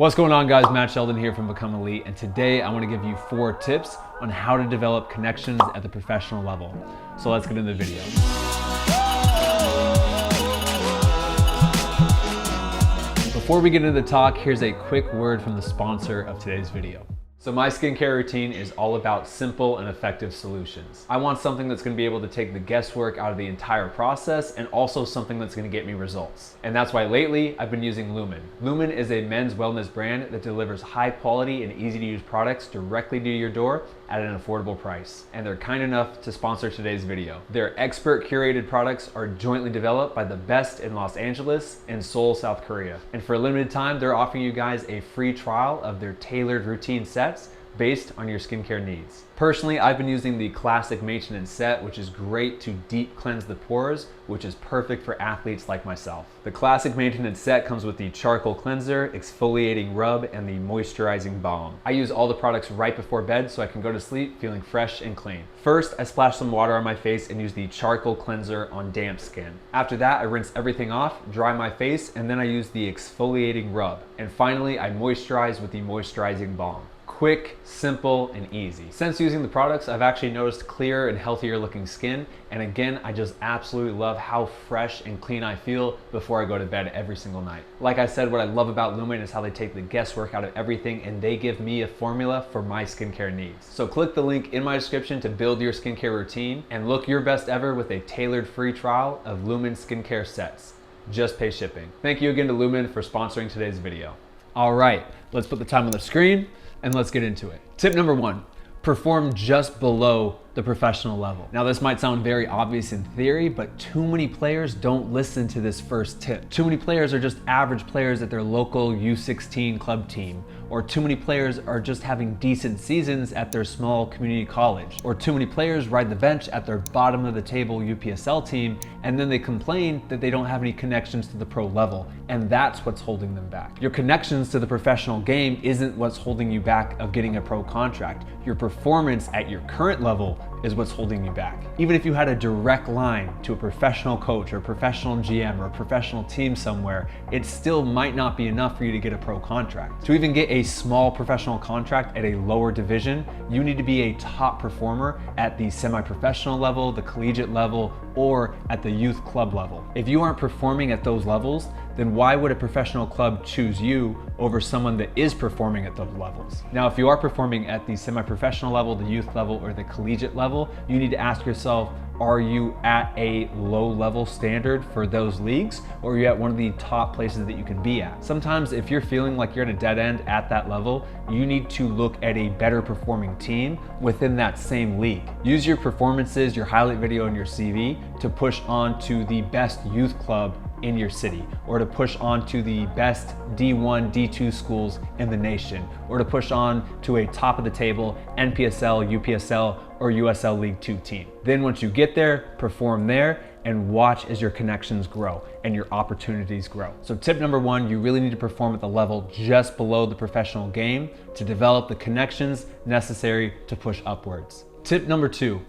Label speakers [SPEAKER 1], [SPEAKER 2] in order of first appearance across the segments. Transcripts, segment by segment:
[SPEAKER 1] What's going on, guys? Matt Sheldon here from Become Elite, and today I want to give you 4 tips on how to develop connections at the professional level. So let's get into the video. Before we get into the talk, here's a quick word from the sponsor of today's video. So my skincare routine is all about simple and effective solutions. I want something that's going to be able to take the guesswork out of the entire process and also something that's going to get me results. And that's why lately I've been using Lumin. Lumin is a men's wellness brand that delivers high quality and easy to use products directly to your door at an affordable price. And they're kind enough to sponsor today's video. Their expert curated products are jointly developed by the best in Los Angeles and Seoul, South Korea. And for a limited time, they're offering you guys a free trial of their tailored routine sets based on your skincare needs. Personally, I've been using the classic maintenance set, which is great to deep cleanse the pores, which is perfect for athletes like myself. The classic maintenance set comes with the charcoal cleanser, exfoliating rub, and the moisturizing balm. I use all the products right before bed so I can go to sleep feeling fresh and clean. First, I splash some water on my face and use the charcoal cleanser on damp skin. After that, I rinse everything off, dry my face, and then I use the exfoliating rub. And finally, I moisturize with the moisturizing balm. Quick, simple, and easy. Since using the products, I've actually noticed clearer and healthier looking skin. And again, I just absolutely love how fresh and clean I feel before I go to bed every single night. Like I said, what I love about Lumin is how they take the guesswork out of everything and they give me a formula for my skincare needs. So click the link in my description to build your skincare routine and look your best ever with a tailored free trial of Lumin skincare sets. Just pay shipping. Thank you again to Lumin for sponsoring today's video. All right, let's put the time on the screen and let's get into it. Tip number 1, perform just below the professional level. Now this might sound very obvious in theory, but too many players don't listen to this first tip. Too many players are just average players at their local U16 club team, or too many players are just having decent seasons at their small community college, or too many players ride the bench at their bottom of the table UPSL team, and then they complain that they don't have any connections to the pro level, and that's what's holding them back. Your connections to the professional game isn't what's holding you back of getting a pro contract. Your performance at your current level is what's holding you back. Even if you had a direct line to a professional coach or a professional GM or a professional team somewhere, it still might not be enough for you to get a pro contract. To even get a small professional contract at a lower division, you need to be a top performer at the semi-professional level, the collegiate level, or at the youth club level. If you aren't performing at those levels, then why would a professional club choose you over someone that is performing at those levels? Now, if you are performing at the semi-professional level, the youth level, or the collegiate level, you need to ask yourself, are you at a low level standard for those leagues, or are you at one of the top places that you can be at? Sometimes if you're feeling like you're at a dead end at that level, you need to look at a better performing team within that same league. Use your performances, your highlight video, and your CV to push on to the best youth club in your city, or to push on to the best D1, D2 schools in the nation, or to push on to a top of the table NPSL, UPSL, or USL League 2 team. Then once you get there, perform there and watch as your connections grow and your opportunities grow. So tip number 1, you really need to perform at the level just below the professional game to develop the connections necessary to push upwards. Tip number 2,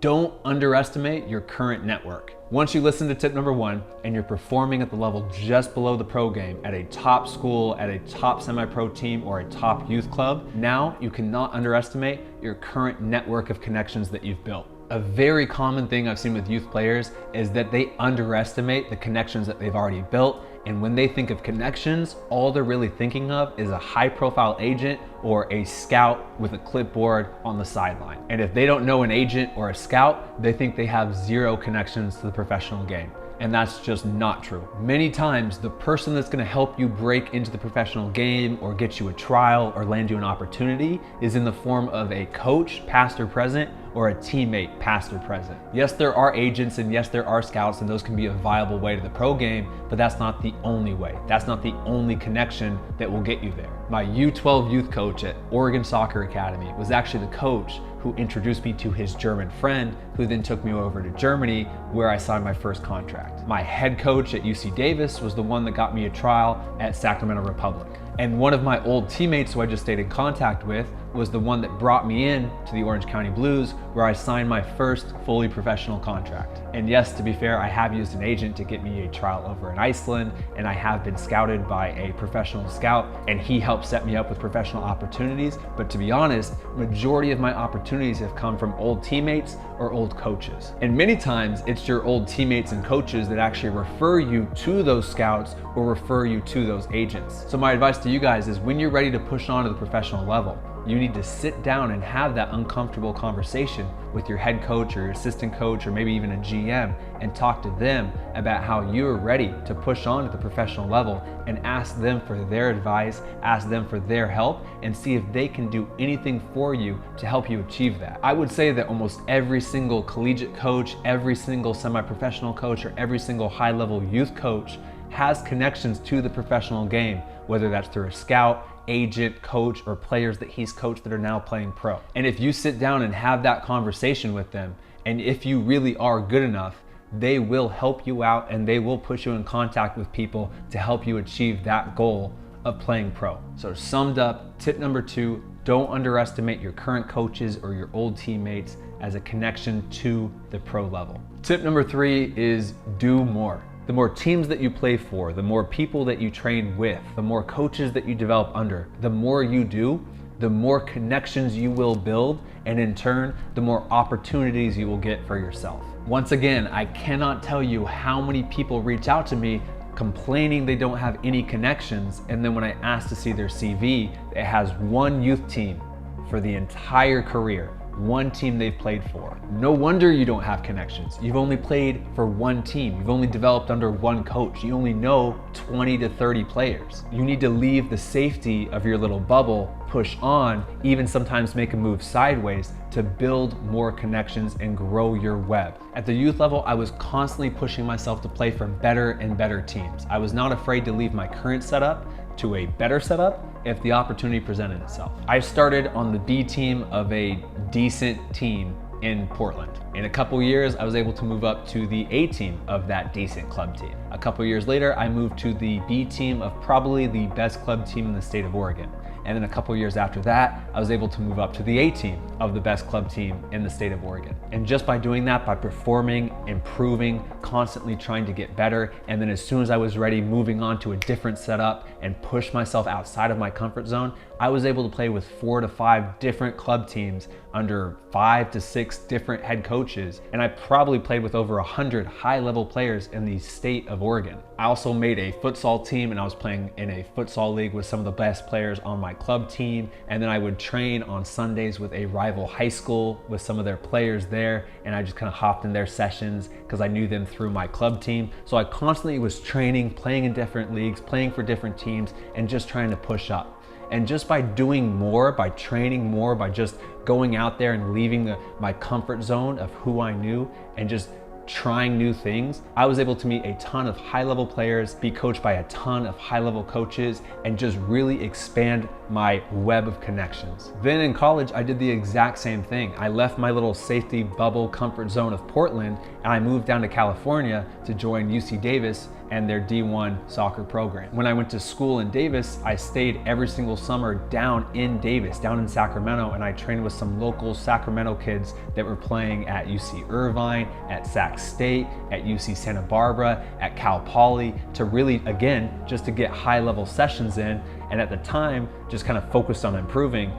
[SPEAKER 1] don't underestimate your current network. Once you listen to tip number 1 and you're performing at the level just below the pro game at a top school, at a top semi-pro team, or a top youth club, now you cannot underestimate your current network of connections that you've built. A very common thing I've seen with youth players is that they underestimate the connections that they've already built. And when they think of connections, all they're really thinking of is a high profile agent or a scout with a clipboard on the sideline. And if they don't know an agent or a scout, they think they have 0 connections to the professional game. And that's just not true. Many times, the person that's gonna help you break into the professional game or get you a trial or land you an opportunity is in the form of a coach, past or present, or a teammate, past or present. Yes, there are agents and yes, there are scouts, and those can be a viable way to the pro game, but that's not the only way. That's not the only connection that will get you there. My U12 youth coach at Oregon Soccer Academy was actually the coach who introduced me to his German friend, who then took me over to Germany, where I signed my first contract. My head coach at UC Davis was the one that got me a trial at Sacramento Republic. And one of my old teammates who I just stayed in contact with was the one that brought me in to the Orange County Blues, where I signed my first fully professional contract. And yes, to be fair, I have used an agent to get me a trial over in Iceland, and I have been scouted by a professional scout, and he helped set me up with professional opportunities. But to be honest, majority of my opportunities have come from old teammates or old coaches. And many times it's your old teammates and coaches that actually refer you to those scouts or refer you to those agents. So my advice to you guys is, when you're ready to push on to the professional level, you need to sit down and have that uncomfortable conversation with your head coach or your assistant coach, or maybe even a GM, and talk to them about how you're ready to push on to the professional level, and ask them for their advice, ask them for their help, and see if they can do anything for you to help you achieve that. I would say that almost every single collegiate coach, every single semi-professional coach, or every single high-level youth coach has connections to the professional game, whether that's through a scout, agent, coach, or players that he's coached that are now playing pro. And if you sit down and have that conversation with them, and if you really are good enough, they will help you out, and they will put you in contact with people to help you achieve that goal of playing pro. So summed up, tip number 2, don't underestimate your current coaches or your old teammates as a connection to the pro level. Tip number 3 is do more. The more teams that you play for, the more people that you train with, the more coaches that you develop under, the more you do, the more connections you will build, and in turn, the more opportunities you will get for yourself. Once again, I cannot tell you how many people reach out to me complaining they don't have any connections, and then when I ask to see their CV, it has one youth team for the entire career. One team they've played for. No wonder you don't have connections. You've only played for one team. You've only developed under one coach. You only know 20 to 30 players. You need to leave the safety of your little bubble, push on, even sometimes make a move sideways to build more connections and grow your web. At the youth level, I was constantly pushing myself to play for better and better teams. I was not afraid to leave my current setup to a better setup if the opportunity presented itself. I started on the B team of a decent team in Portland. In a couple years, I was able to move up to the A team of that decent club team. A couple years later, I moved to the B team of probably the best club team in the state of Oregon. And then a couple years after that, I was able to move up to the A team of the best club team in the state of Oregon. And just by doing that, by performing, improving, constantly trying to get better, and then as soon as I was ready, moving on to a different setup and push myself outside of my comfort zone, I was able to play with 4 to 5 different club teams under 5 to 6 different head coaches. And I probably played with over 100 high-level players in the state of Oregon. I also made a futsal team, and I was playing in a futsal league with some of the best players on my club team. And then I would train on Sundays with a rival high school with some of their players there. And I just kind of hopped in their sessions because I knew them through my club team. So I constantly was training, playing in different leagues, playing for different teams, and just trying to push up. And just by doing more, by training more, by just going out there and leaving my comfort zone of who I knew and just trying new things, I was able to meet a ton of high-level players, be coached by a ton of high-level coaches, and just really expand my web of connections. Then in college, I did the exact same thing. I left my little safety bubble comfort zone of Portland, and I moved down to California to join UC Davis and their D1 soccer program. When I went to school in Davis, I stayed every single summer down in Davis, down in Sacramento, and I trained with some local Sacramento kids that were playing at UC Irvine, at Sac State, at UC Santa Barbara, at Cal Poly, to really, again, just to get high-level sessions in, and at the time, just kind of focused on improving,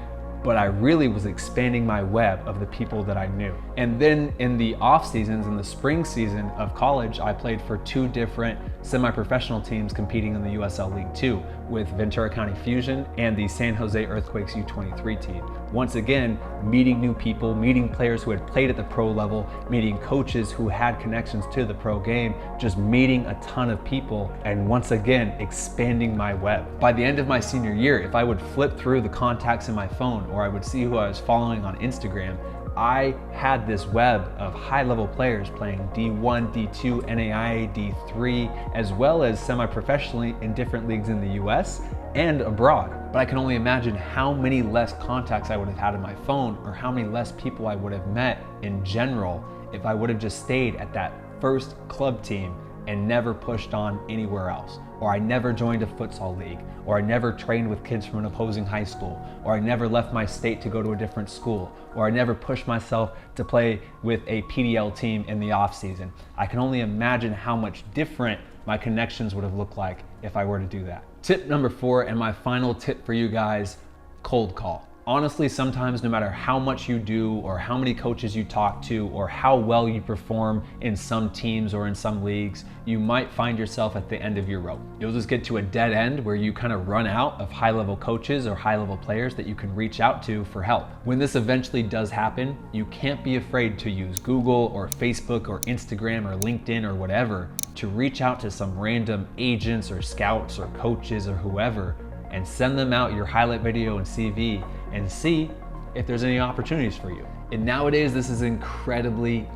[SPEAKER 1] but I really was expanding my web of the people that I knew. And then in the off seasons, in the spring season of college, I played for 2 different semi-professional teams competing in the USL League 2 with Ventura County Fusion and the San Jose Earthquakes U23 team. Once again, meeting new people, meeting players who had played at the pro level, meeting coaches who had connections to the pro game, just meeting a ton of people, and once again, expanding my web. By the end of my senior year, if I would flip through the contacts in my phone, or I would see who I was following on Instagram, I had this web of high-level players playing D1, D2, NAIA, D3, as well as semi-professionally in different leagues in the US and abroad. But I can only imagine how many less contacts I would have had in my phone, or how many less people I would have met in general if I would have just stayed at that first club team and never pushed on anywhere else, or I never joined a futsal league, or I never trained with kids from an opposing high school, or I never left my state to go to a different school, or I never pushed myself to play with a PDL team in the off season. I can only imagine how much different my connections would have looked like if I were to do that. Tip number 4, and my final tip for you guys, cold call. Honestly, sometimes no matter how much you do or how many coaches you talk to or how well you perform in some teams or in some leagues, you might find yourself at the end of your rope. You'll just get to a dead end where you kind of run out of high-level coaches or high-level players that you can reach out to for help. When this eventually does happen, you can't be afraid to use Google or Facebook or Instagram or LinkedIn or whatever to reach out to some random agents or scouts or coaches or whoever and send them out your highlight video and CV and see if there's any opportunities for you. And nowadays, this is incredibly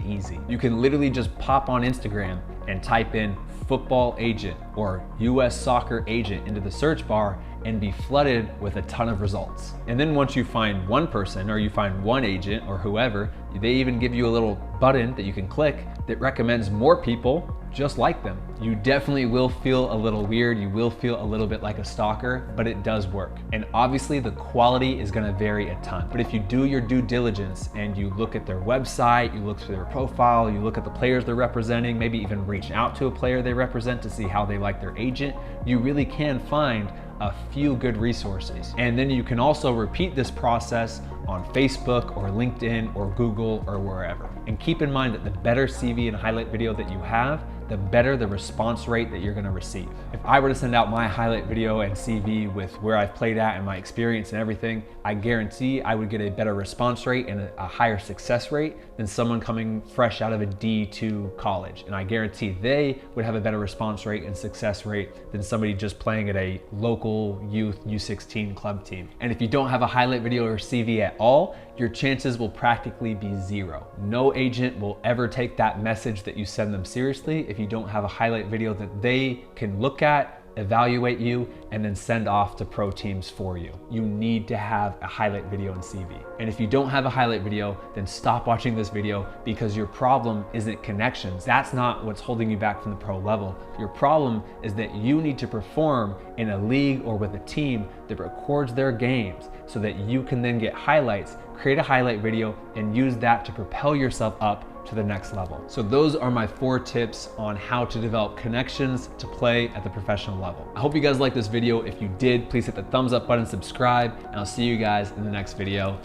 [SPEAKER 1] easy. You can literally just pop on Instagram and type in football agent or US soccer agent into the search bar and be flooded with a ton of results. And then once you find one person or you find one agent or whoever, they even give you a little button that you can click that recommends more people just like them. You definitely will feel a little weird, you will feel a little bit like a stalker, but it does work. And obviously the quality is gonna vary a ton. But if you do your due diligence and you look at their website, you look through their profile, you look at the players they're representing, maybe even reach out to a player they represent to see how they like their agent, you really can find a few good resources. And then you can also repeat this process on Facebook or LinkedIn or Google or wherever. And keep in mind that the better CV and highlight video that you have, the better the response rate that you're gonna receive. If I were to send out my highlight video and CV with where I've played at and my experience and everything, I guarantee I would get a better response rate and a higher success rate than someone coming fresh out of a D2 college. And I guarantee they would have a better response rate and success rate than somebody just playing at a local youth U16 club team. And if you don't have a highlight video or CV at all, your chances will practically be zero. No agent will ever take that message that you send them seriously if you don't have a highlight video that they can look at, evaluate you, and then send off to pro teams for you. You need to have a highlight video and CV. And if you don't have a highlight video, then stop watching this video because your problem isn't connections. That's not what's holding you back from the pro level. Your problem is that you need to perform in a league or with a team that records their games so that you can then get highlights, create a highlight video, and use that to propel yourself up to the next level. So those are my 4 tips on how to develop connections to play at the professional level. I hope you guys liked this video. If you did, please hit the thumbs up button, subscribe, and I'll see you guys in the next video.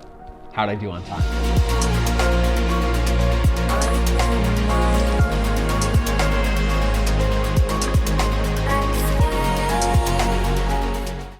[SPEAKER 1] How'd I do on time?